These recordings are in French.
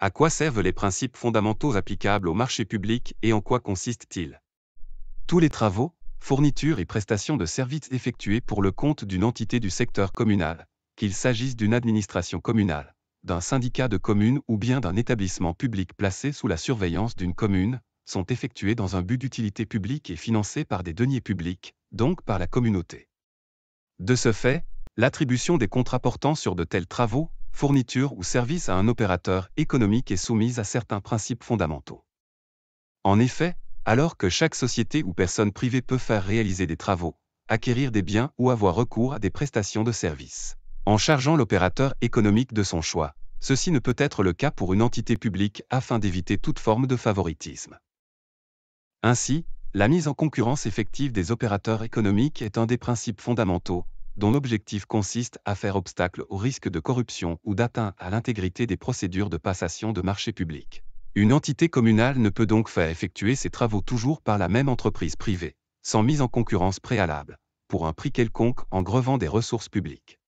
À quoi servent les principes fondamentaux applicables au marché public et en quoi consistent-ils? Tous les travaux, fournitures et prestations de services effectués pour le compte d'une entité du secteur communal, qu'il s'agisse d'une administration communale, d'un syndicat de communes ou bien d'un établissement public placé sous la surveillance d'une commune, sont effectués dans un but d'utilité publique et financés par des deniers publics, donc par la communauté. De ce fait, l'attribution des contrats portant sur de tels travaux, fournitures ou services à un opérateur économique est soumise à certains principes fondamentaux. En effet, alors que chaque société ou personne privée peut faire réaliser des travaux, acquérir des biens ou avoir recours à des prestations de services, en chargeant l'opérateur économique de son choix, ceci ne peut être le cas pour une entité publique afin d'éviter toute forme de favoritisme. Ainsi, la mise en concurrence effective des opérateurs économiques est un des principes fondamentaux, dont l'objectif consiste à faire obstacle au risque de corruption ou d'atteinte à l'intégrité des procédures de passation de marché public. Une entité communale ne peut donc faire effectuer ses travaux toujours par la même entreprise privée, sans mise en concurrence préalable, pour un prix quelconque en grevant des ressources publiques.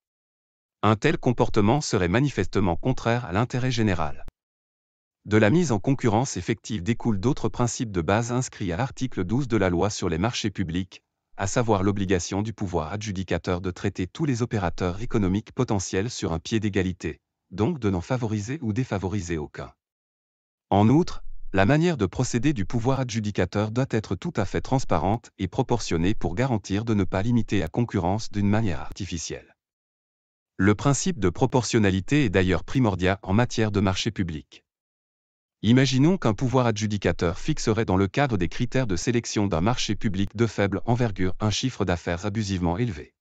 Un tel comportement serait manifestement contraire à l'intérêt général. De la mise en concurrence effective découlent d'autres principes de base inscrits à l'article 12 de la loi sur les marchés publics, à savoir l'obligation du pouvoir adjudicateur de traiter tous les opérateurs économiques potentiels sur un pied d'égalité, donc de n'en favoriser ou défavoriser aucun. En outre, la manière de procéder du pouvoir adjudicateur doit être tout à fait transparente et proportionnée pour garantir de ne pas limiter la concurrence d'une manière artificielle. Le principe de proportionnalité est d'ailleurs primordial en matière de marché public. Imaginons qu'un pouvoir adjudicateur fixerait dans le cadre des critères de sélection d'un marché public de faible envergure un chiffre d'affaires abusivement élevé.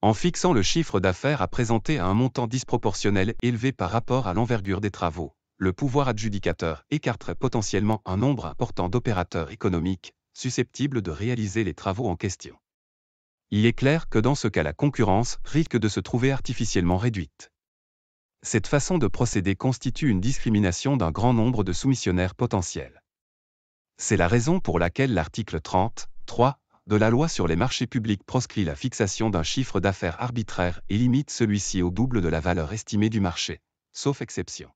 En fixant le chiffre d'affaires à présenter à un montant disproportionnel élevé par rapport à l'envergure des travaux, le pouvoir adjudicateur écarterait potentiellement un nombre important d'opérateurs économiques susceptibles de réaliser les travaux en question. Il est clair que dans ce cas la concurrence risque de se trouver artificiellement réduite. Cette façon de procéder constitue une discrimination d'un grand nombre de soumissionnaires potentiels. C'est la raison pour laquelle l'article 30.3 de la loi sur les marchés publics proscrit la fixation d'un chiffre d'affaires arbitraire et limite celui-ci au double de la valeur estimée du marché, sauf exception.